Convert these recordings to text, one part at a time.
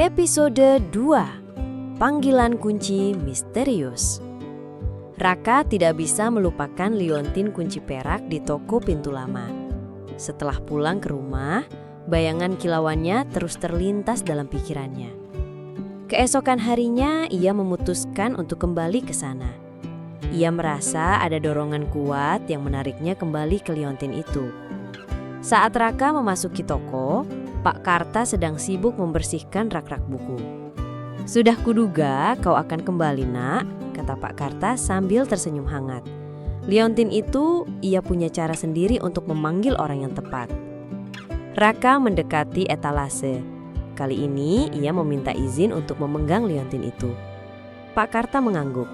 Episode 2. Panggilan kunci misterius. Raka tidak bisa melupakan liontin kunci perak di toko pintu lama. Setelah pulang ke rumah, bayangan kilauannya terus terlintas dalam pikirannya. Keesokan harinya, ia memutuskan untuk kembali ke sana. Ia merasa ada dorongan kuat yang menariknya kembali ke liontin itu. Saat Raka memasuki toko, Pak Karta sedang sibuk membersihkan rak-rak buku. "Sudah kuduga kau akan kembali, Nak," kata Pak Karta sambil tersenyum hangat. Liontin itu, ia punya cara sendiri untuk memanggil orang yang tepat. Raka mendekati etalase. Kali ini ia meminta izin untuk memegang liontin itu. Pak Karta mengangguk.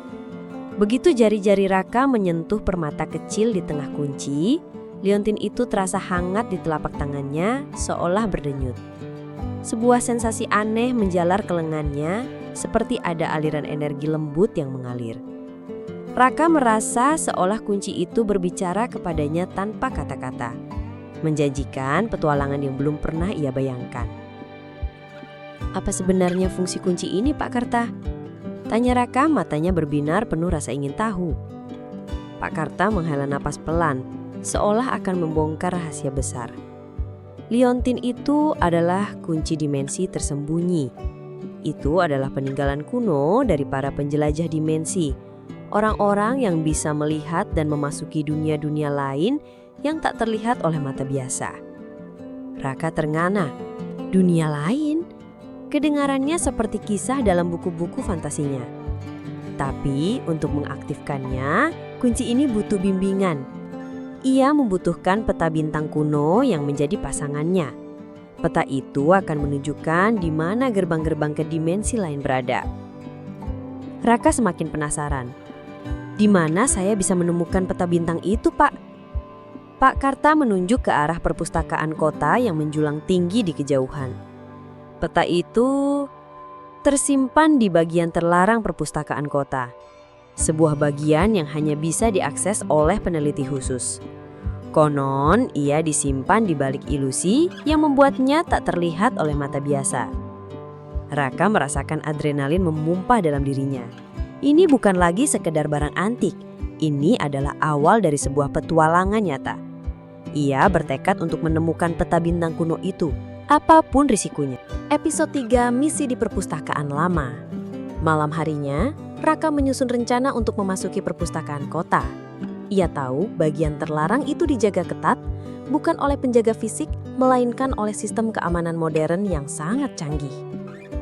Begitu jari-jari Raka menyentuh permata kecil di tengah kunci, liontin itu terasa hangat di telapak tangannya, seolah berdenyut. Sebuah sensasi aneh menjalar ke lengannya, seperti ada aliran energi lembut yang mengalir. Raka merasa seolah kunci itu berbicara kepadanya tanpa kata-kata, menjanjikan petualangan yang belum pernah ia bayangkan. "Apa sebenarnya fungsi kunci ini, Pak Karta?" tanya Raka, matanya berbinar penuh rasa ingin tahu. Pak Karta menghela napas pelan, seolah akan membongkar rahasia besar. Liontin itu adalah kunci dimensi tersembunyi. Itu adalah peninggalan kuno dari para penjelajah dimensi, orang-orang yang bisa melihat dan memasuki dunia-dunia lain yang tak terlihat oleh mata biasa. Raka terngana. Dunia lain? Kedengarannya seperti kisah dalam buku-buku fantasinya. Tapi untuk mengaktifkannya, kunci ini butuh bimbingan. Ia membutuhkan peta bintang kuno yang menjadi pasangannya. Peta itu akan menunjukkan di mana gerbang-gerbang ke dimensi lain berada. Raka semakin penasaran. "Di mana saya bisa menemukan peta bintang itu, Pak?" Pak Karta menunjuk ke arah perpustakaan kota yang menjulang tinggi di kejauhan. Peta itu tersimpan di bagian terlarang perpustakaan kota. Sebuah bagian yang hanya bisa diakses oleh peneliti khusus. Konon, ia disimpan di balik ilusi yang membuatnya tak terlihat oleh mata biasa. Raka merasakan adrenalin memumpah dalam dirinya. Ini bukan lagi sekedar barang antik. Ini adalah awal dari sebuah petualangan nyata. Ia bertekad untuk menemukan peta bintang kuno itu, apapun risikonya. Episode 3, Misi di Perpustakaan Lama. Malam harinya, Raka menyusun rencana untuk memasuki perpustakaan kota. Ia tahu bagian terlarang itu dijaga ketat, bukan oleh penjaga fisik, melainkan oleh sistem keamanan modern yang sangat canggih.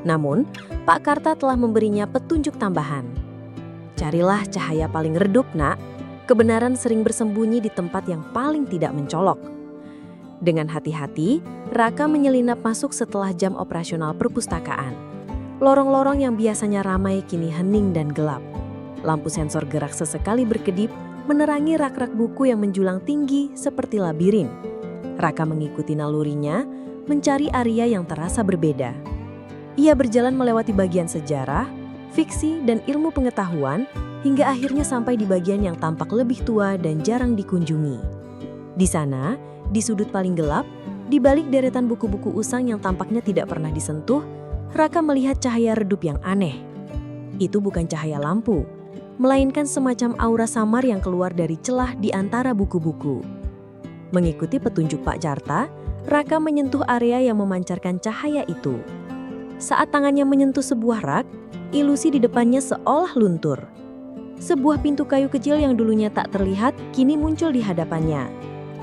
Namun, Pak Karta telah memberinya petunjuk tambahan. "Carilah cahaya paling redup, Nak. Kebenaran sering bersembunyi di tempat yang paling tidak mencolok." Dengan hati-hati, Raka menyelinap masuk setelah jam operasional perpustakaan. Lorong-lorong yang biasanya ramai kini hening dan gelap. Lampu sensor gerak sesekali berkedip, menerangi rak-rak buku yang menjulang tinggi seperti labirin. Raka mengikuti nalurinya, mencari area yang terasa berbeda. Ia berjalan melewati bagian sejarah, fiksi, dan ilmu pengetahuan, hingga akhirnya sampai di bagian yang tampak lebih tua dan jarang dikunjungi. Di sana, di sudut paling gelap, di balik deretan buku-buku usang yang tampaknya tidak pernah disentuh, Raka melihat cahaya redup yang aneh. Itu bukan cahaya lampu, melainkan semacam aura samar yang keluar dari celah di antara buku-buku. Mengikuti petunjuk Pak Karta, Raka menyentuh area yang memancarkan cahaya itu. Saat tangannya menyentuh sebuah rak, ilusi di depannya seolah luntur. Sebuah pintu kayu kecil yang dulunya tak terlihat, kini muncul di hadapannya.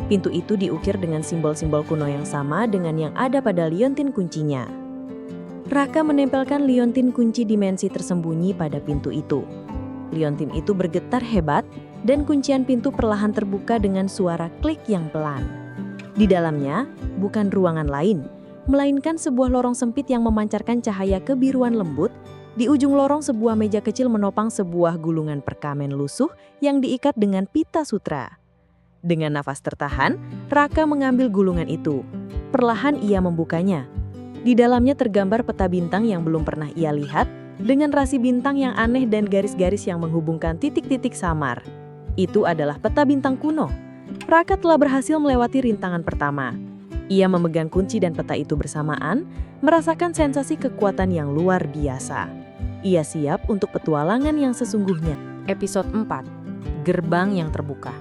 Pintu itu diukir dengan simbol-simbol kuno yang sama dengan yang ada pada liontin kuncinya. Raka menempelkan liontin kunci dimensi tersembunyi pada pintu itu. Liontin itu bergetar hebat dan kuncian pintu perlahan terbuka dengan suara klik yang pelan. Di dalamnya bukan ruangan lain, melainkan sebuah lorong sempit yang memancarkan cahaya kebiruan lembut. Di ujung lorong sebuah meja kecil menopang sebuah gulungan perkamen lusuh yang diikat dengan pita sutra. Dengan nafas tertahan, Raka mengambil gulungan itu. Perlahan ia membukanya. Di dalamnya tergambar peta bintang yang belum pernah ia lihat, dengan rasi bintang yang aneh dan garis-garis yang menghubungkan titik-titik samar. Itu adalah peta bintang kuno. Raka telah berhasil melewati rintangan pertama. Ia memegang kunci dan peta itu bersamaan, merasakan sensasi kekuatan yang luar biasa. Ia siap untuk petualangan yang sesungguhnya. Episode 4. Gerbang yang terbuka.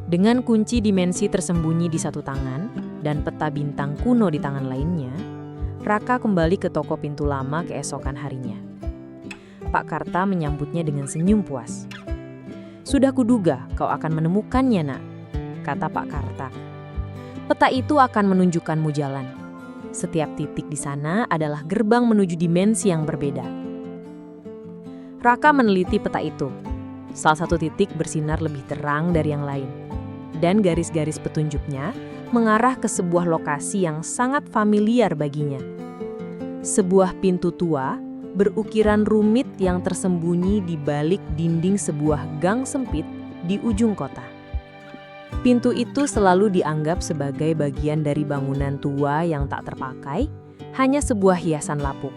Dengan kunci dimensi tersembunyi di satu tangan dan peta bintang kuno di tangan lainnya, Raka kembali ke toko pintu lama keesokan harinya. Pak Karta menyambutnya dengan senyum puas. "Sudah kuduga kau akan menemukannya, Nak," kata Pak Karta. "Peta itu akan menunjukkanmu jalan. Setiap titik di sana adalah gerbang menuju dimensi yang berbeda." Raka meneliti peta itu. Salah satu titik bersinar lebih terang dari yang lain. Dan garis-garis petunjuknya mengarah ke sebuah lokasi yang sangat familiar baginya. Sebuah pintu tua berukiran rumit yang tersembunyi di balik dinding sebuah gang sempit di ujung kota. Pintu itu selalu dianggap sebagai bagian dari bangunan tua yang tak terpakai, hanya sebuah hiasan lapuk.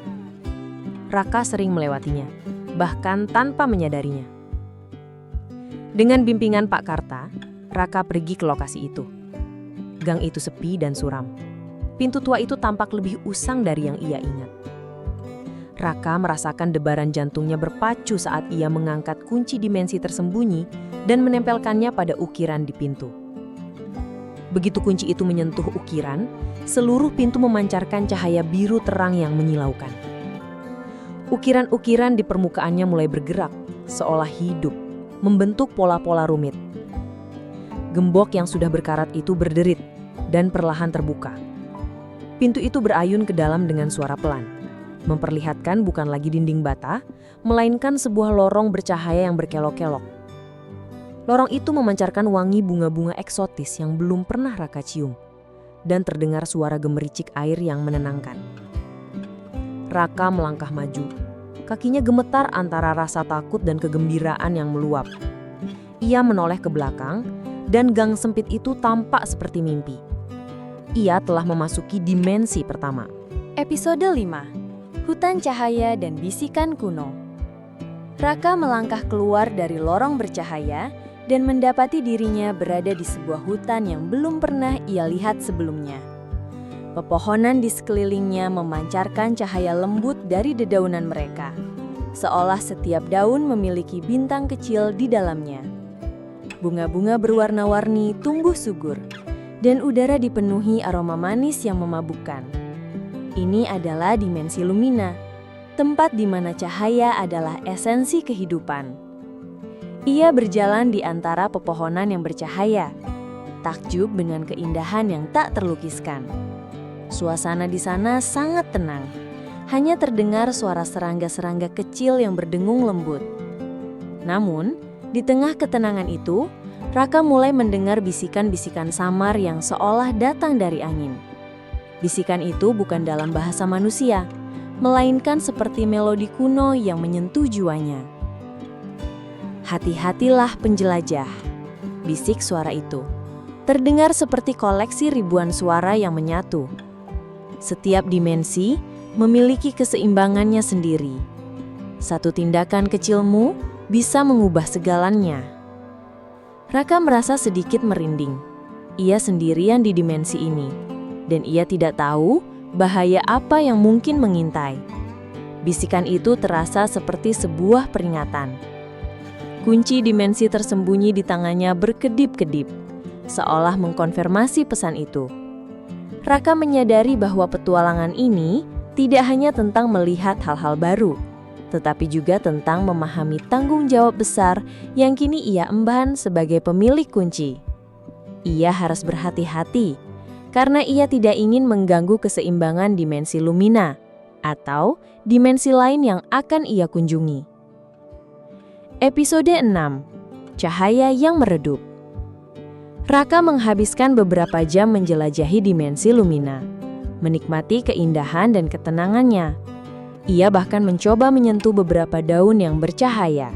Raka sering melewatinya, bahkan tanpa menyadarinya. Dengan bimbingan Pak Karta, Raka pergi ke lokasi itu. Gang itu sepi dan suram. Pintu tua itu tampak lebih usang dari yang ia ingat. Raka merasakan debaran jantungnya berpacu saat ia mengangkat kunci dimensi tersembunyi dan menempelkannya pada ukiran di pintu. Begitu kunci itu menyentuh ukiran, seluruh pintu memancarkan cahaya biru terang yang menyilaukan. Ukiran-ukiran di permukaannya mulai bergerak, seolah hidup, membentuk pola-pola rumit. Gembok yang sudah berkarat itu berderit dan perlahan terbuka. Pintu itu berayun ke dalam dengan suara pelan, memperlihatkan bukan lagi dinding bata, melainkan sebuah lorong bercahaya yang berkelok-kelok. Lorong itu memancarkan wangi bunga-bunga eksotis yang belum pernah Raka cium, dan terdengar suara gemericik air yang menenangkan. Raka melangkah maju. Kakinya gemetar antara rasa takut dan kegembiraan yang meluap. Ia menoleh ke belakang, dan gang sempit itu tampak seperti mimpi. Ia telah memasuki dimensi pertama. Episode 5. Hutan Cahaya dan Bisikan Kuno. Raka melangkah keluar dari lorong bercahaya dan mendapati dirinya berada di sebuah hutan yang belum pernah ia lihat sebelumnya. Pepohonan di sekelilingnya memancarkan cahaya lembut dari dedaunan mereka, seolah setiap daun memiliki bintang kecil di dalamnya. Bunga-bunga berwarna-warni tumbuh subur, dan udara dipenuhi aroma manis yang memabukkan. Ini adalah dimensi Lumina, tempat di mana cahaya adalah esensi kehidupan. Ia berjalan di antara pepohonan yang bercahaya, takjub dengan keindahan yang tak terlukiskan. Suasana di sana sangat tenang, hanya terdengar suara serangga-serangga kecil yang berdengung lembut. Namun, di tengah ketenangan itu, Raka mulai mendengar bisikan-bisikan samar yang seolah datang dari angin. Bisikan itu bukan dalam bahasa manusia, melainkan seperti melodi kuno yang menyentuh jiwanya. "Hati-hatilah penjelajah," bisik suara itu. Terdengar seperti koleksi ribuan suara yang menyatu. Setiap dimensi memiliki keseimbangannya sendiri. Satu tindakan kecilmu bisa mengubah segalanya. Raka merasa sedikit merinding. Ia sendirian di dimensi ini, dan ia tidak tahu bahaya apa yang mungkin mengintai. Bisikan itu terasa seperti sebuah peringatan. Kunci dimensi tersembunyi di tangannya berkedip-kedip, seolah mengkonfirmasi pesan itu. Raka menyadari bahwa petualangan ini tidak hanya tentang melihat hal-hal baru, tetapi juga tentang memahami tanggung jawab besar yang kini ia emban sebagai pemilik kunci. Ia harus berhati-hati, karena ia tidak ingin mengganggu keseimbangan dimensi Lumina, atau dimensi lain yang akan ia kunjungi. Episode 6. Cahaya yang meredup. Raka menghabiskan beberapa jam menjelajahi dimensi Lumina, menikmati keindahan dan ketenangannya. Ia bahkan mencoba menyentuh beberapa daun yang bercahaya,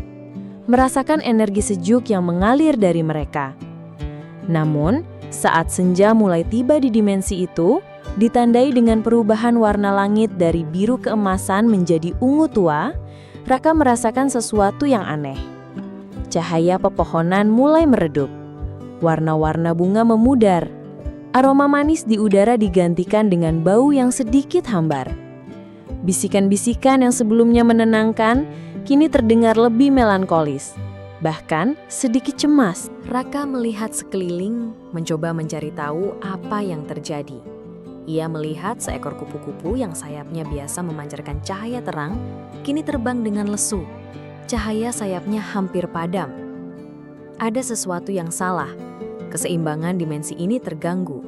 merasakan energi sejuk yang mengalir dari mereka. Namun, saat senja mulai tiba di dimensi itu, ditandai dengan perubahan warna langit dari biru keemasan menjadi ungu tua, Raka merasakan sesuatu yang aneh. Cahaya pepohonan mulai meredup. Warna-warna bunga memudar. Aroma manis di udara digantikan dengan bau yang sedikit hambar. Bisikan-bisikan yang sebelumnya menenangkan, kini terdengar lebih melankolis. Bahkan sedikit cemas. Raka melihat sekeliling, mencoba mencari tahu apa yang terjadi. Ia melihat seekor kupu-kupu yang sayapnya biasa memancarkan cahaya terang, kini terbang dengan lesu. Cahaya sayapnya hampir padam. Ada sesuatu yang salah. Keseimbangan dimensi ini terganggu.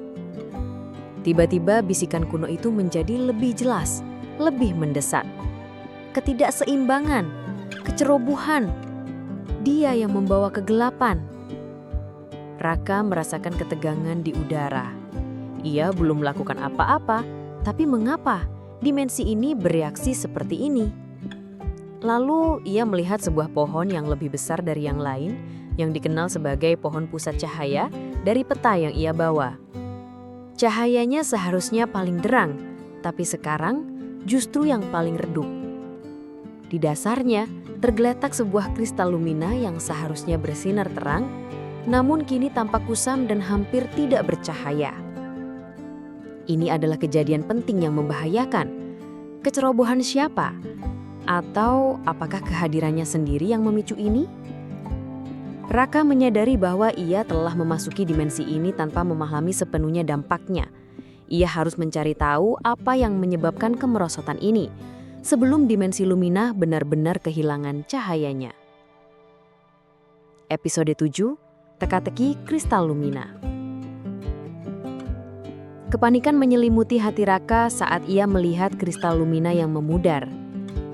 Tiba-tiba bisikan kuno itu menjadi lebih jelas, lebih mendesak. Ketidakseimbangan, kecerobohan. Dia yang membawa kegelapan. Raka merasakan ketegangan di udara. Ia belum melakukan apa-apa, tapi mengapa dimensi ini bereaksi seperti ini? Lalu ia melihat sebuah pohon yang lebih besar dari yang lain, yang dikenal sebagai pohon pusat cahaya dari peta yang ia bawa. Cahayanya seharusnya paling terang, tapi sekarang justru yang paling redup. Di dasarnya tergeletak sebuah kristal lumina yang seharusnya bersinar terang, namun kini tampak kusam dan hampir tidak bercahaya. Ini adalah kejadian penting yang membahayakan. Kecerobohan siapa? Atau apakah kehadirannya sendiri yang memicu ini? Raka menyadari bahwa ia telah memasuki dimensi ini tanpa memahami sepenuhnya dampaknya. Ia harus mencari tahu apa yang menyebabkan kemerosotan ini, sebelum dimensi lumina benar-benar kehilangan cahayanya. Episode 7, Teka-teki Kristal Lumina. Kepanikan menyelimuti hati Raka saat ia melihat kristal lumina yang memudar.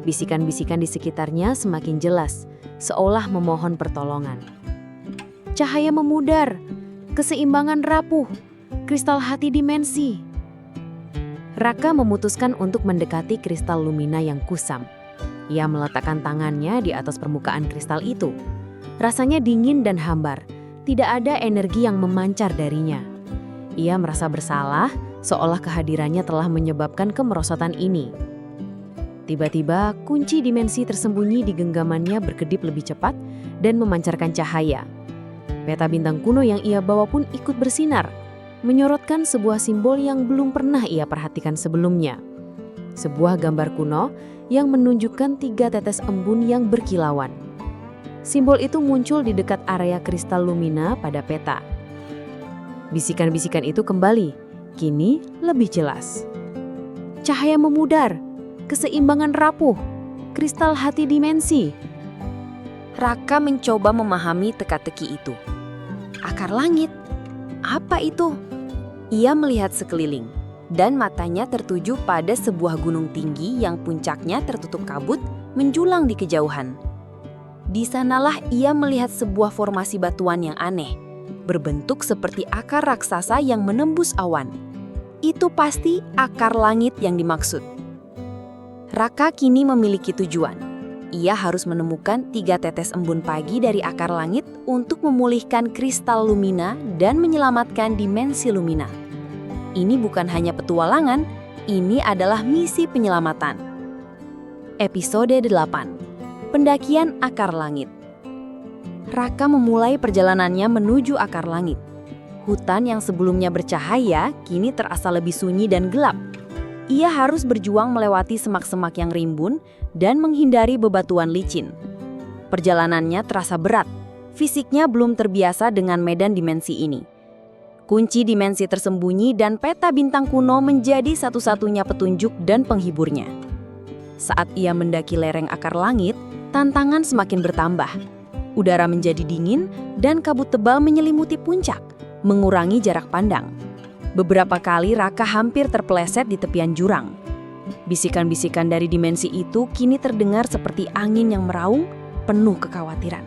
Bisikan-bisikan di sekitarnya semakin jelas, seolah memohon pertolongan. Cahaya memudar, keseimbangan rapuh, kristal hati dimensi. Raka memutuskan untuk mendekati kristal lumina yang kusam. Ia meletakkan tangannya di atas permukaan kristal itu. Rasanya dingin dan hambar, tidak ada energi yang memancar darinya. Ia merasa bersalah, seolah kehadirannya telah menyebabkan kemerosotan ini. Tiba-tiba, kunci dimensi tersembunyi di genggamannya berkedip lebih cepat dan memancarkan cahaya. Peta bintang kuno yang ia bawa pun ikut bersinar, menyorotkan sebuah simbol yang belum pernah ia perhatikan sebelumnya. Sebuah gambar kuno yang menunjukkan 3 tetes embun yang berkilauan. Simbol itu muncul di dekat area kristal lumina pada peta. Bisikan-bisikan itu kembali, kini lebih jelas. Cahaya memudar, keseimbangan rapuh, kristal hati dimensi. Raka mencoba memahami teka-teki itu. Akar langit, apa itu? Ia melihat sekeliling, dan matanya tertuju pada sebuah gunung tinggi yang puncaknya tertutup kabut menjulang di kejauhan. Di sanalah ia melihat sebuah formasi batuan yang aneh, berbentuk seperti akar raksasa yang menembus awan. Itu pasti akar langit yang dimaksud. Raka kini memiliki tujuan. Ia harus menemukan 3 tetes embun pagi dari akar langit untuk memulihkan kristal lumina dan menyelamatkan dimensi lumina. Ini bukan hanya petualangan, ini adalah misi penyelamatan. Episode 8. Pendakian akar langit. Raka memulai perjalanannya menuju akar langit. Hutan yang sebelumnya bercahaya kini terasa lebih sunyi dan gelap. Ia harus berjuang melewati semak-semak yang rimbun dan menghindari bebatuan licin. Perjalanannya terasa berat, fisiknya belum terbiasa dengan medan dimensi ini. Kunci dimensi tersembunyi dan peta bintang kuno menjadi satu-satunya petunjuk dan penghiburnya. Saat ia mendaki lereng akar langit, tantangan semakin bertambah. Udara menjadi dingin dan kabut tebal menyelimuti puncak, mengurangi jarak pandang. Beberapa kali Raka hampir terpeleset di tepian jurang. Bisikan-bisikan dari dimensi itu kini terdengar seperti angin yang meraung, penuh kekhawatiran.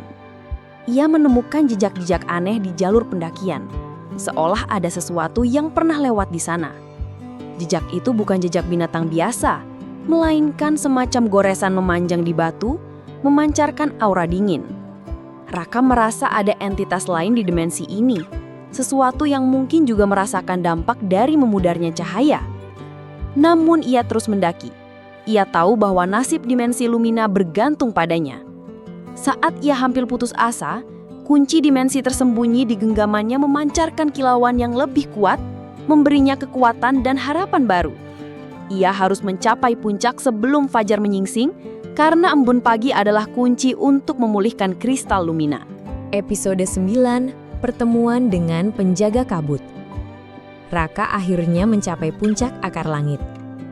Ia menemukan jejak-jejak aneh di jalur pendakian, seolah ada sesuatu yang pernah lewat di sana. Jejak itu bukan jejak binatang biasa, melainkan semacam goresan memanjang di batu, memancarkan aura dingin. Raka merasa ada entitas lain di dimensi ini, sesuatu yang mungkin juga merasakan dampak dari memudarnya cahaya. Namun ia terus mendaki. Ia tahu bahwa nasib dimensi lumina bergantung padanya. Saat ia hampir putus asa, kunci dimensi tersembunyi di genggamannya memancarkan kilauan yang lebih kuat, memberinya kekuatan dan harapan baru. Ia harus mencapai puncak sebelum fajar menyingsing, karena embun pagi adalah kunci untuk memulihkan kristal Lumina. Episode 9, Pertemuan dengan Penjaga Kabut. Raka akhirnya mencapai puncak akar langit.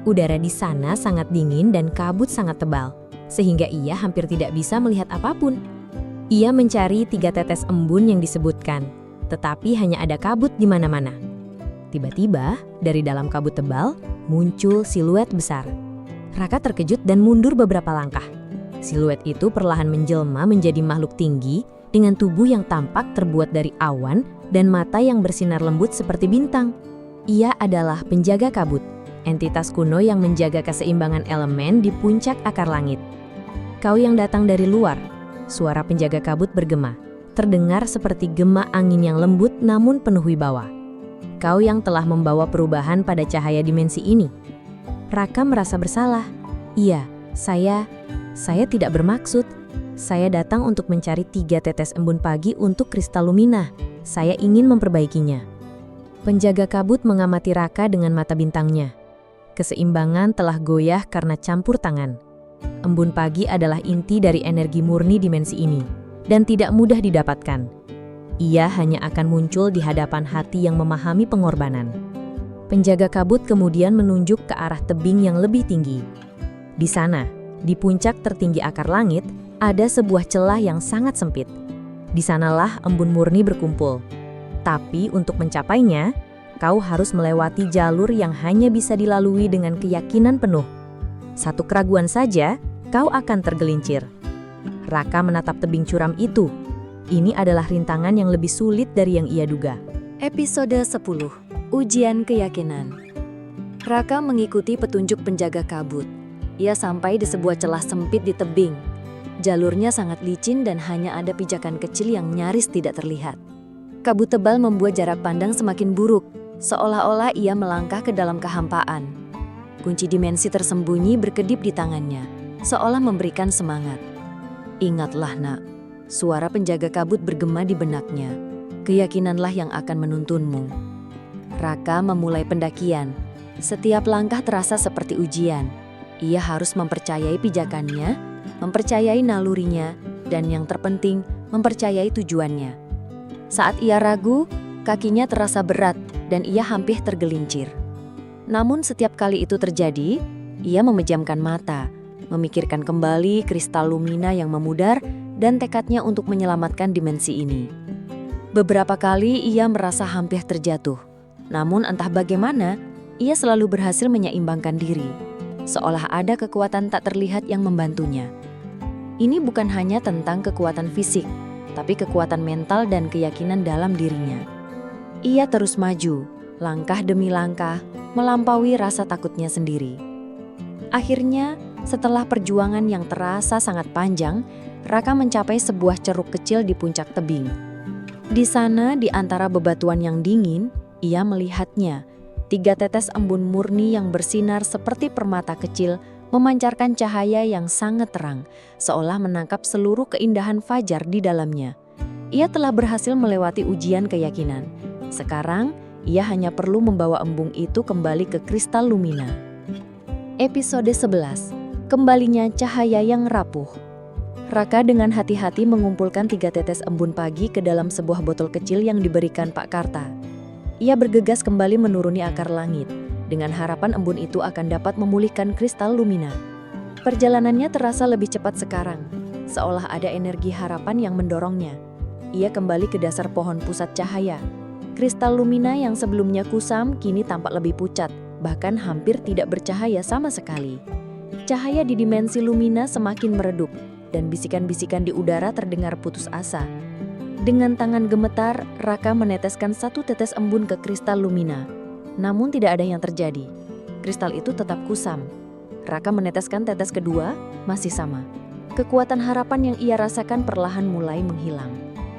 Udara di sana sangat dingin dan kabut sangat tebal, sehingga ia hampir tidak bisa melihat apapun. Ia mencari 3 tetes embun yang disebutkan, tetapi hanya ada kabut di mana-mana. Tiba-tiba, dari dalam kabut tebal, muncul siluet besar. Raka terkejut dan mundur beberapa langkah. Siluet itu perlahan menjelma menjadi makhluk tinggi dengan tubuh yang tampak terbuat dari awan dan mata yang bersinar lembut seperti bintang. Ia adalah penjaga kabut, entitas kuno yang menjaga keseimbangan elemen di puncak akar langit. Kau yang datang dari luar, suara penjaga kabut bergema, terdengar seperti gema angin yang lembut namun penuh wibawa. Kau yang telah membawa perubahan pada cahaya dimensi ini. Raka merasa bersalah. Iya, saya tidak bermaksud. Saya datang untuk mencari 3 tetes embun pagi untuk kristal Lumina. Saya ingin memperbaikinya. Penjaga kabut mengamati Raka dengan mata bintangnya. Keseimbangan telah goyah karena campur tangan. Embun pagi adalah inti dari energi murni dimensi ini, dan tidak mudah didapatkan. Ia hanya akan muncul di hadapan hati yang memahami pengorbanan. Penjaga kabut kemudian menunjuk ke arah tebing yang lebih tinggi. Di sana, di puncak tertinggi akar langit, ada sebuah celah yang sangat sempit. Di sanalah embun murni berkumpul. Tapi untuk mencapainya, kau harus melewati jalur yang hanya bisa dilalui dengan keyakinan penuh. Satu keraguan saja, kau akan tergelincir. Raka menatap tebing curam itu. Ini adalah rintangan yang lebih sulit dari yang ia duga. Episode 10, Ujian Keyakinan. Raka mengikuti petunjuk penjaga kabut. Ia sampai di sebuah celah sempit di tebing. Jalurnya sangat licin dan hanya ada pijakan kecil yang nyaris tidak terlihat. Kabut tebal membuat jarak pandang semakin buruk, seolah-olah ia melangkah ke dalam kehampaan. Kunci dimensi tersembunyi berkedip di tangannya, seolah memberikan semangat. Ingatlah nak, suara penjaga kabut bergema di benaknya. Keyakinanlah yang akan menuntunmu. Raka memulai pendakian. Setiap langkah terasa seperti ujian. Ia harus mempercayai pijakannya, mempercayai nalurinya, dan yang terpenting, mempercayai tujuannya. Saat ia ragu, kakinya terasa berat dan ia hampir tergelincir. Namun setiap kali itu terjadi, ia memejamkan mata, memikirkan kembali kristal Lumina yang memudar dan tekadnya untuk menyelamatkan dimensi ini. Beberapa kali ia merasa hampir terjatuh. Namun entah bagaimana, ia selalu berhasil menyeimbangkan diri. Seolah ada kekuatan tak terlihat yang membantunya. Ini bukan hanya tentang kekuatan fisik, tapi kekuatan mental dan keyakinan dalam dirinya. Ia terus maju, langkah demi langkah, melampaui rasa takutnya sendiri. Akhirnya, setelah perjuangan yang terasa sangat panjang, Raka mencapai sebuah ceruk kecil di puncak tebing. Di sana, di antara bebatuan yang dingin, ia melihatnya. 3 tetes embun murni yang bersinar seperti permata kecil, memancarkan cahaya yang sangat terang, seolah menangkap seluruh keindahan fajar di dalamnya. Ia telah berhasil melewati ujian keyakinan. Sekarang, ia hanya perlu membawa embung itu kembali ke kristal Lumina. Episode 11, Kembalinya Cahaya yang Rapuh. Raka dengan hati-hati mengumpulkan 3 tetes embun pagi ke dalam sebuah botol kecil yang diberikan Pak Karta. Ia bergegas kembali menuruni akar langit, dengan harapan embun itu akan dapat memulihkan kristal Lumina. Perjalanannya terasa lebih cepat sekarang, seolah ada energi harapan yang mendorongnya. Ia kembali ke dasar pohon pusat cahaya. Kristal Lumina yang sebelumnya kusam kini tampak lebih pucat, bahkan hampir tidak bercahaya sama sekali. Cahaya di dimensi Lumina semakin meredup, dan bisikan-bisikan di udara terdengar putus asa. Dengan tangan gemetar, Raka meneteskan 1 tetes embun ke kristal Lumina. Namun tidak ada yang terjadi. Kristal itu tetap kusam. Raka meneteskan tetes kedua, masih sama. Kekuatan harapan yang ia rasakan perlahan mulai menghilang.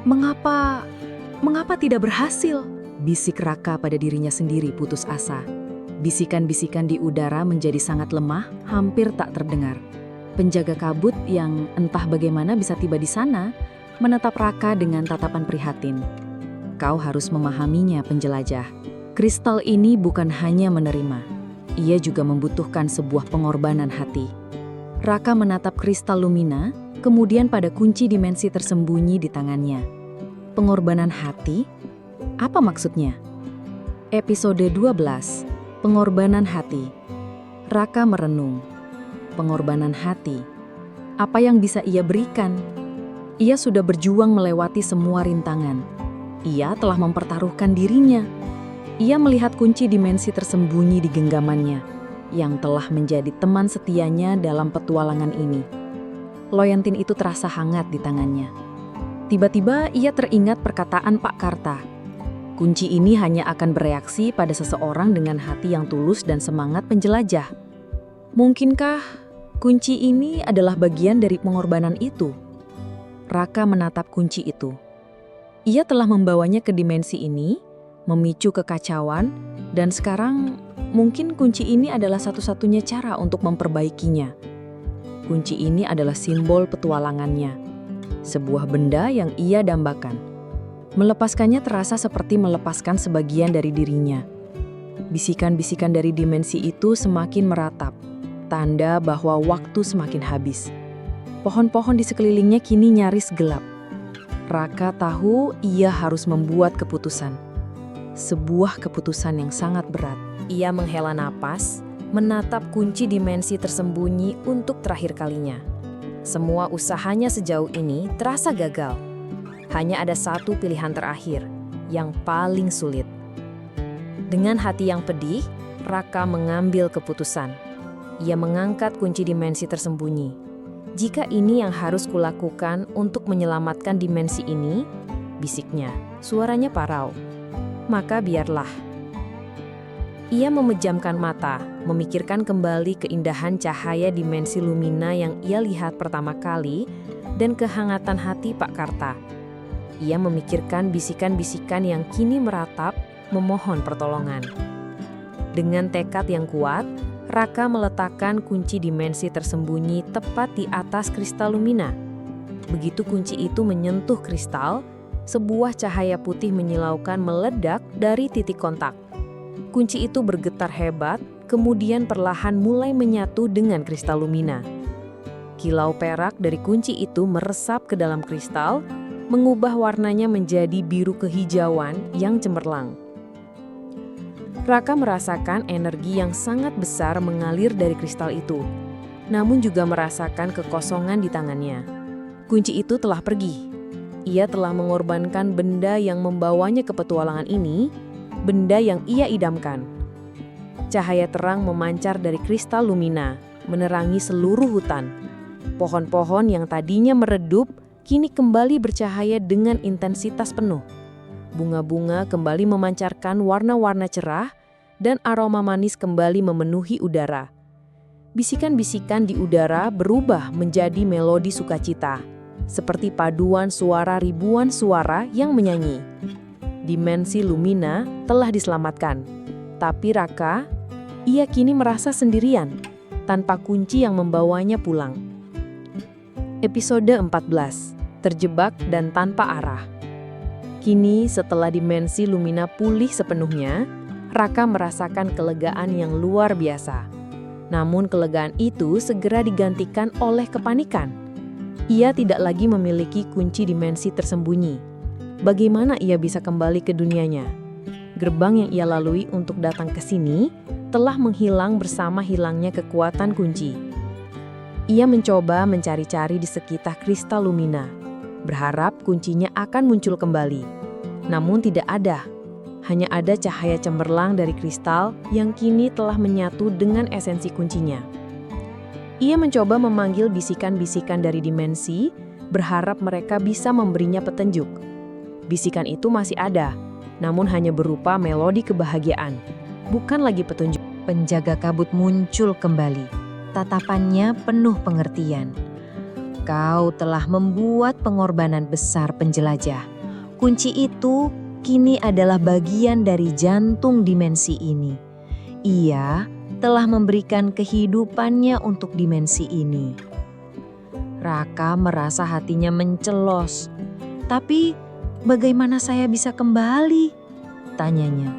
Mengapa tidak berhasil? Bisik Raka pada dirinya sendiri putus asa. Bisikan-bisikan di udara menjadi sangat lemah, hampir tak terdengar. Penjaga kabut yang entah bagaimana bisa tiba di sana, menatap Raka dengan tatapan prihatin. Kau harus memahaminya, penjelajah. Kristal ini bukan hanya menerima, ia juga membutuhkan sebuah pengorbanan hati. Raka menatap kristal Lumina, kemudian pada kunci dimensi tersembunyi di tangannya. Pengorbanan hati? Apa maksudnya? Episode 12, Pengorbanan Hati. Raka merenung. Pengorbanan hati. Apa yang bisa ia berikan? Ia sudah berjuang melewati semua rintangan. Ia telah mempertaruhkan dirinya. Ia melihat kunci dimensi tersembunyi di genggamannya, yang telah menjadi teman setianya dalam petualangan ini. Loyantin itu terasa hangat di tangannya. Tiba-tiba ia teringat perkataan Pak Karta. Kunci ini hanya akan bereaksi pada seseorang dengan hati yang tulus dan semangat penjelajah. Mungkinkah kunci ini adalah bagian dari pengorbanan itu? Raka menatap kunci itu. Ia telah membawanya ke dimensi ini, memicu kekacauan, dan sekarang mungkin kunci ini adalah satu-satunya cara untuk memperbaikinya. Kunci ini adalah simbol petualangannya, sebuah benda yang ia dambakan. Melepaskannya terasa seperti melepaskan sebagian dari dirinya. Bisikan-bisikan dari dimensi itu semakin meratap, tanda bahwa waktu semakin habis. Pohon-pohon di sekelilingnya kini nyaris gelap. Raka tahu ia harus membuat keputusan. Sebuah keputusan yang sangat berat. Ia menghela napas, menatap kunci dimensi tersembunyi untuk terakhir kalinya. Semua usahanya sejauh ini terasa gagal. Hanya ada satu pilihan terakhir, yang paling sulit. Dengan hati yang pedih, Raka mengambil keputusan. Ia mengangkat kunci dimensi tersembunyi. Jika ini yang harus kulakukan untuk menyelamatkan dimensi ini, bisiknya, suaranya parau. Maka biarlah. Ia memejamkan mata, memikirkan kembali keindahan cahaya dimensi Lumina yang ia lihat pertama kali dan kehangatan hati Pak Karta. Ia memikirkan bisikan-bisikan yang kini meratap, memohon pertolongan. Dengan tekad yang kuat, Raka meletakkan kunci dimensi tersembunyi tepat di atas kristal Lumina. Begitu kunci itu menyentuh kristal, sebuah cahaya putih menyilaukan meledak dari titik kontak. Kunci itu bergetar hebat, kemudian perlahan mulai menyatu dengan kristal Lumina. Kilau perak dari kunci itu meresap ke dalam kristal, mengubah warnanya menjadi biru kehijauan yang cemerlang. Raka merasakan energi yang sangat besar mengalir dari kristal itu, namun juga merasakan kekosongan di tangannya. Kunci itu telah pergi. Ia telah mengorbankan benda yang membawanya ke petualangan ini, benda yang ia idamkan. Cahaya terang memancar dari kristal Lumina, menerangi seluruh hutan. Pohon-pohon yang tadinya meredup, kini kembali bercahaya dengan intensitas penuh. Bunga-bunga kembali memancarkan warna-warna cerah, dan aroma manis kembali memenuhi udara. Bisikan-bisikan di udara berubah menjadi melodi sukacita, seperti paduan suara ribuan suara yang menyanyi. Dimensi Lumina telah diselamatkan, tapi Raka, ia kini merasa sendirian, tanpa kunci yang membawanya pulang. Episode 14. Terjebak dan tanpa arah. Kini setelah dimensi Lumina pulih sepenuhnya, Raka merasakan kelegaan yang luar biasa. Namun kelegaan itu segera digantikan oleh kepanikan. Ia tidak lagi memiliki kunci dimensi tersembunyi. Bagaimana ia bisa kembali ke dunianya? Gerbang yang ia lalui untuk datang ke sini telah menghilang bersama hilangnya kekuatan kunci. Ia mencoba mencari-cari di sekitar kristal Lumina, berharap kuncinya akan muncul kembali. Namun tidak ada. Hanya ada cahaya cemerlang dari kristal yang kini telah menyatu dengan esensi kuncinya. Ia mencoba memanggil bisikan-bisikan dari dimensi, berharap mereka bisa memberinya petunjuk. Bisikan itu masih ada, namun hanya berupa melodi kebahagiaan, bukan lagi petunjuk. Penjaga kabut muncul kembali. Tatapannya penuh pengertian. Kau telah membuat pengorbanan besar penjelajah. Kunci itu kini adalah bagian dari jantung dimensi ini. Ia telah memberikan kehidupannya untuk dimensi ini. Raka merasa hatinya mencelos. Tapi bagaimana saya bisa kembali? Tanyanya.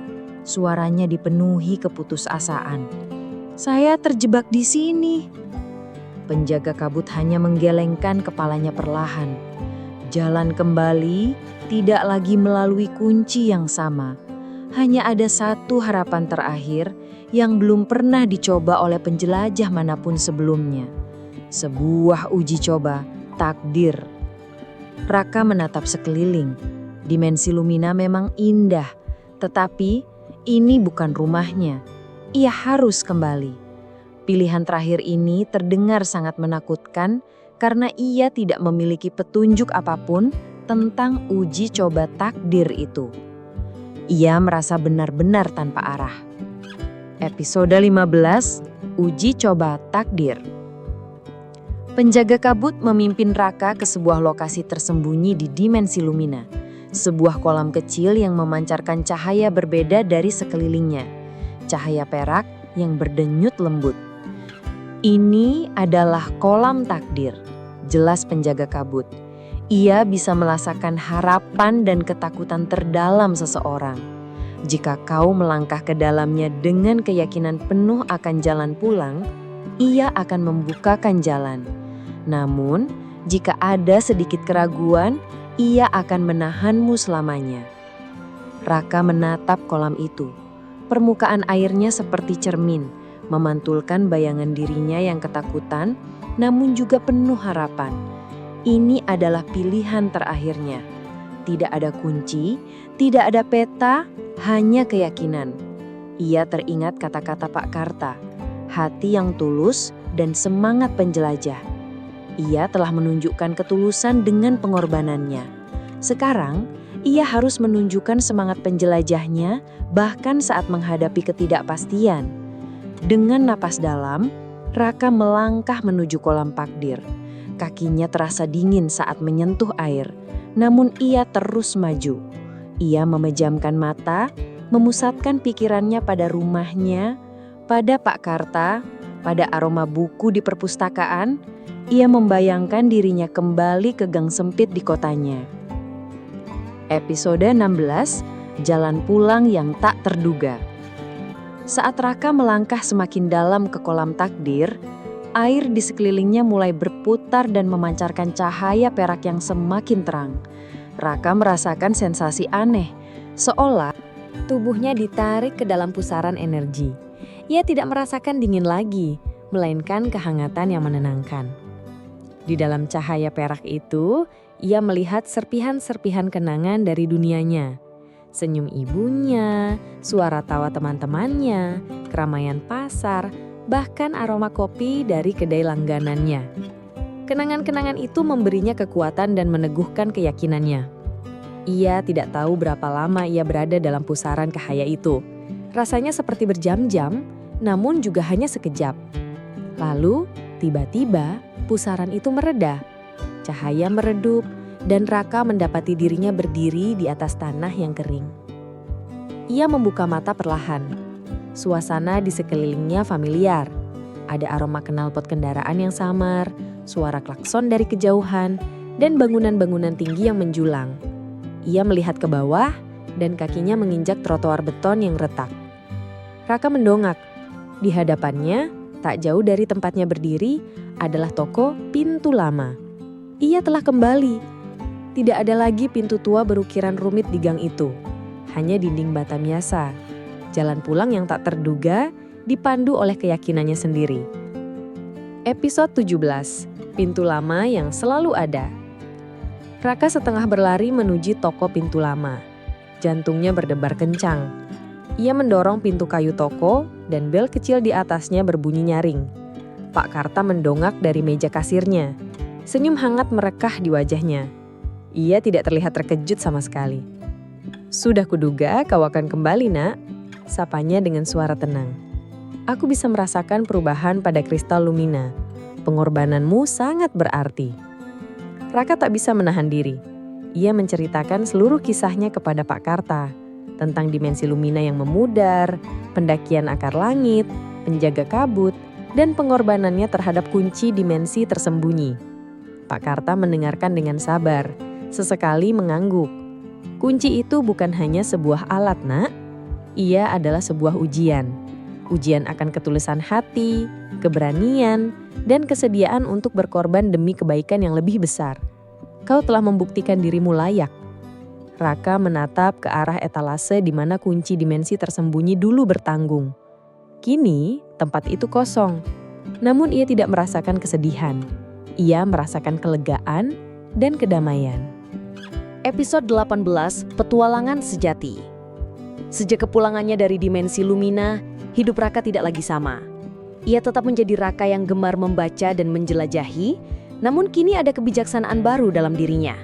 Suaranya dipenuhi keputusasaan. "Saya terjebak di sini." Penjaga kabut hanya menggelengkan kepalanya perlahan. Jalan kembali tidak lagi melalui kunci yang sama. Hanya ada satu harapan terakhir yang belum pernah dicoba oleh penjelajah manapun sebelumnya. Sebuah uji coba takdir. Raka menatap sekeliling. Dimensi Lumina memang indah, tetapi ini bukan rumahnya. Ia harus kembali. Pilihan terakhir ini terdengar sangat menakutkan karena ia tidak memiliki petunjuk apapun tentang uji coba takdir itu. Ia merasa benar-benar tanpa arah. Episode 15, Uji Coba Takdir. Penjaga kabut memimpin Raka ke sebuah lokasi tersembunyi di dimensi Lumina. Sebuah kolam kecil yang memancarkan cahaya berbeda dari sekelilingnya. Cahaya perak yang berdenyut lembut. Ini adalah kolam takdir, jelas penjaga kabut. Ia bisa merasakan harapan dan ketakutan terdalam seseorang. Jika kau melangkah ke dalamnya dengan keyakinan penuh akan jalan pulang, ia akan membukakan jalan. Namun, jika ada sedikit keraguan, ia akan menahanmu selamanya. Raka menatap kolam itu. Permukaan airnya seperti cermin, memantulkan bayangan dirinya yang ketakutan, namun juga penuh harapan. Ini adalah pilihan terakhirnya. Tidak ada kunci, tidak ada peta, hanya keyakinan. Ia teringat kata-kata Pak Karta, hati yang tulus dan semangat penjelajah. Ia telah menunjukkan ketulusan dengan pengorbanannya. Sekarang, ia harus menunjukkan semangat penjelajahnya bahkan saat menghadapi ketidakpastian. Dengan napas dalam, Raka melangkah menuju kolam takdir. Kakinya terasa dingin saat menyentuh air, namun ia terus maju. Ia memejamkan mata, memusatkan pikirannya pada rumahnya, pada Pak Karta, pada aroma buku di perpustakaan. Ia membayangkan dirinya kembali ke gang sempit di kotanya. Episode 16, Jalan Pulang yang Tak Terduga. Saat Raka melangkah semakin dalam ke kolam takdir, air di sekelilingnya mulai berputar dan memancarkan cahaya perak yang semakin terang. Raka merasakan sensasi aneh, seolah Tubuhnya ditarik ke dalam pusaran energi. Ia tidak merasakan dingin lagi, melainkan kehangatan yang menenangkan. Di dalam cahaya perak itu, ia melihat serpihan-serpihan kenangan dari dunianya. Senyum ibunya, suara tawa teman-temannya, keramaian pasar, bahkan aroma kopi dari kedai langganannya. Kenangan-kenangan itu memberinya kekuatan dan meneguhkan keyakinannya. Ia tidak tahu berapa lama ia berada dalam pusaran cahaya itu. Rasanya seperti berjam-jam, namun juga hanya sekejap. Lalu, tiba-tiba pusaran itu mereda. Cahaya meredup dan Raka mendapati dirinya berdiri di atas tanah yang kering. Ia membuka mata perlahan. Suasana di sekelilingnya familiar. Ada aroma knalpot kendaraan yang samar, suara klakson dari kejauhan, dan bangunan-bangunan tinggi yang menjulang. Ia melihat ke bawah dan kakinya menginjak trotoar beton yang retak. Raka mendongak. Di hadapannya, tak jauh dari tempatnya berdiri, adalah toko Pintu Lama. Ia telah kembali. Tidak ada lagi pintu tua berukiran rumit di gang itu. Hanya dinding bata biasa. Jalan pulang yang tak terduga dipandu oleh keyakinannya sendiri. Episode 17, Pintu Lama yang Selalu Ada. Raka setengah berlari menuju toko Pintu Lama. Jantungnya berdebar kencang. Ia mendorong pintu kayu toko dan bel kecil di atasnya berbunyi nyaring. Pak Karta mendongak dari meja kasirnya. Senyum hangat merekah di wajahnya. Ia tidak terlihat terkejut sama sekali. "Sudah kuduga kau akan kembali, Nak," sapanya dengan suara tenang. "Aku bisa merasakan perubahan pada kristal Lumina. Pengorbananmu sangat berarti." Raka tak bisa menahan diri. Ia menceritakan seluruh kisahnya kepada Pak Karta. Tentang dimensi Lumina yang memudar, pendakian akar langit, penjaga kabut, dan pengorbanannya terhadap kunci dimensi tersembunyi. Pak Karta mendengarkan dengan sabar, sesekali mengangguk. "Kunci itu bukan hanya sebuah alat, Nak. ia adalah sebuah ujian. Ujian akan ketulusan hati, keberanian, dan kesediaan untuk berkorban demi kebaikan yang lebih besar. Kau telah membuktikan dirimu layak. Raka menatap ke arah etalase di mana kunci dimensi tersembunyi dulu bertanggung. Kini, tempat itu kosong. Namun ia tidak merasakan kesedihan. Ia merasakan kelegaan dan kedamaian. Episode 18, Petualangan Sejati. Sejak kepulangannya dari dimensi Lumina, hidup Raka tidak lagi sama. Ia tetap menjadi Raka yang gemar membaca dan menjelajahi, namun kini ada kebijaksanaan baru dalam dirinya.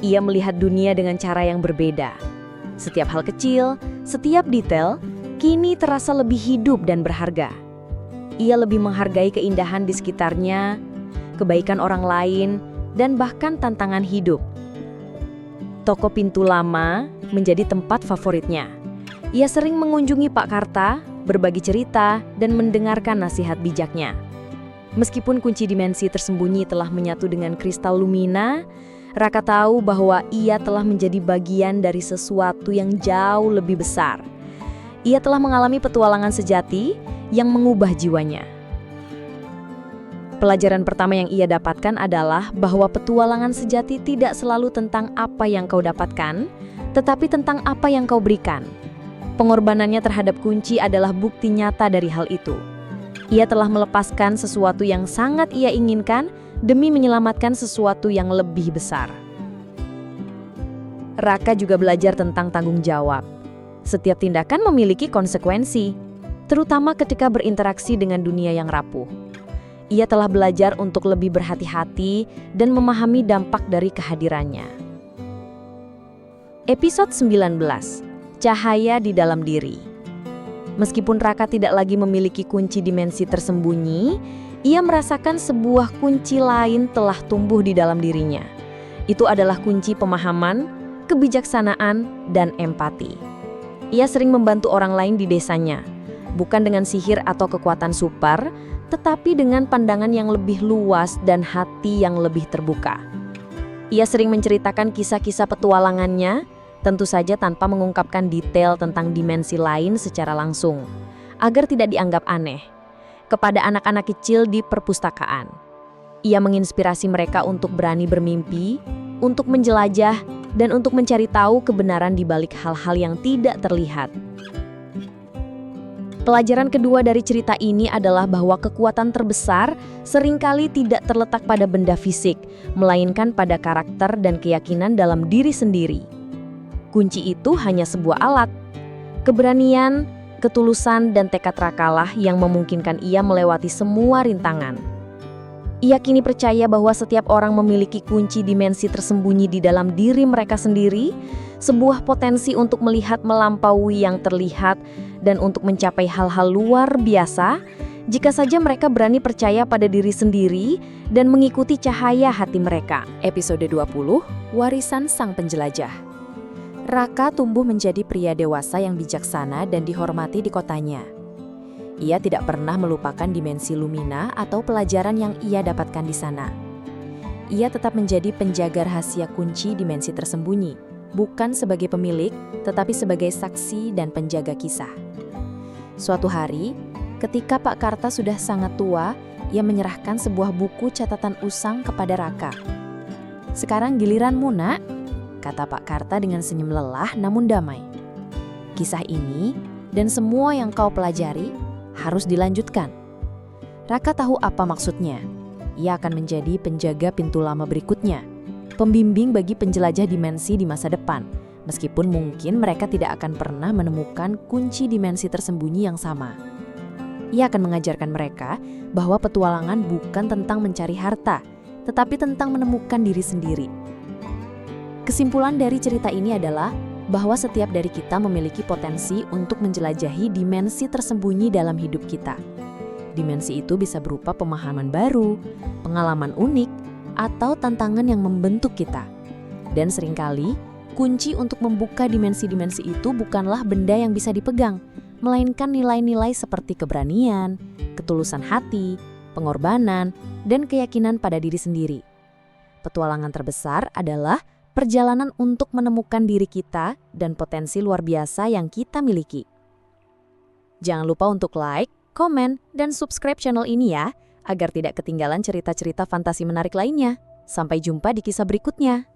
Ia melihat dunia dengan cara yang berbeda. Setiap hal kecil, setiap detail, kini terasa lebih hidup dan berharga. Ia lebih menghargai keindahan di sekitarnya, kebaikan orang lain, dan bahkan tantangan hidup. Toko pintu lama menjadi tempat favoritnya. Ia sering mengunjungi Pak Karta, berbagi cerita, dan mendengarkan nasihat bijaknya. Meskipun kunci dimensi tersembunyi telah menyatu dengan kristal Lumina, Raka tahu bahwa ia telah menjadi bagian dari sesuatu yang jauh lebih besar. Ia telah mengalami petualangan sejati yang mengubah jiwanya. Pelajaran pertama yang ia dapatkan adalah bahwa petualangan sejati tidak selalu tentang apa yang kau dapatkan, tetapi tentang apa yang kau berikan. Pengorbanannya terhadap kunci adalah bukti nyata dari hal itu. Ia telah melepaskan sesuatu yang sangat ia inginkan demi menyelamatkan sesuatu yang lebih besar. Raka juga belajar tentang tanggung jawab. Setiap tindakan memiliki konsekuensi, terutama ketika berinteraksi dengan dunia yang rapuh. Ia telah belajar untuk lebih berhati-hati dan memahami dampak dari kehadirannya. Episode 19, Cahaya di Dalam Diri. Meskipun Raka tidak lagi memiliki kunci dimensi tersembunyi, ia merasakan sebuah kunci lain telah tumbuh di dalam dirinya. Itu adalah kunci pemahaman, kebijaksanaan, dan empati. Ia sering membantu orang lain di desanya, bukan dengan sihir atau kekuatan super, tetapi dengan pandangan yang lebih luas dan hati yang lebih terbuka. Ia sering menceritakan kisah-kisah petualangannya, tentu saja tanpa mengungkapkan detail tentang dimensi lain secara langsung, agar tidak dianggap aneh, kepada anak-anak kecil di perpustakaan. Ia menginspirasi mereka untuk berani bermimpi, untuk menjelajah, dan untuk mencari tahu kebenaran di balik hal-hal yang tidak terlihat. Pelajaran kedua dari cerita ini adalah bahwa kekuatan terbesar seringkali tidak terletak pada benda fisik, melainkan pada karakter dan keyakinan dalam diri sendiri. Kunci itu hanya sebuah alat. Keberanian, ketulusan, dan tekad Rakalah yang memungkinkan ia melewati semua rintangan. Ia kini percaya bahwa setiap orang memiliki kunci dimensi tersembunyi di dalam diri mereka sendiri, sebuah potensi untuk melihat melampaui yang terlihat dan untuk mencapai hal-hal luar biasa, jika saja mereka berani percaya pada diri sendiri dan mengikuti cahaya hati mereka. Episode 20, Warisan Sang Penjelajah. Raka tumbuh menjadi pria dewasa yang bijaksana dan dihormati di kotanya. Ia tidak pernah melupakan dimensi Lumina atau pelajaran yang ia dapatkan di sana. Ia tetap menjadi penjaga rahasia kunci dimensi tersembunyi, bukan sebagai pemilik, tetapi sebagai saksi dan penjaga kisah. Suatu hari, ketika Pak Karta sudah sangat tua, ia menyerahkan sebuah buku catatan usang kepada Raka. "Sekarang giliranmu, Nak," kata Pak Karta dengan senyum lelah namun damai. "Kisah ini dan semua yang kau pelajari harus dilanjutkan." Raka tahu apa maksudnya. Ia akan menjadi penjaga pintu lama berikutnya, pembimbing bagi penjelajah dimensi di masa depan, meskipun mungkin mereka tidak akan pernah menemukan kunci dimensi tersembunyi yang sama. Ia akan mengajarkan mereka bahwa petualangan bukan tentang mencari harta, tetapi tentang menemukan diri sendiri. Kesimpulan dari cerita ini adalah bahwa setiap dari kita memiliki potensi untuk menjelajahi dimensi tersembunyi dalam hidup kita. Dimensi itu bisa berupa pemahaman baru, pengalaman unik, atau tantangan yang membentuk kita. Dan seringkali, kunci untuk membuka dimensi-dimensi itu bukanlah benda yang bisa dipegang, melainkan nilai-nilai seperti keberanian, ketulusan hati, pengorbanan, dan keyakinan pada diri sendiri. Petualangan terbesar adalah perjalanan untuk menemukan diri kita dan potensi luar biasa yang kita miliki. Jangan lupa untuk like, komen, dan subscribe channel ini ya, agar tidak ketinggalan cerita-cerita fantasi menarik lainnya. Sampai jumpa di kisah berikutnya.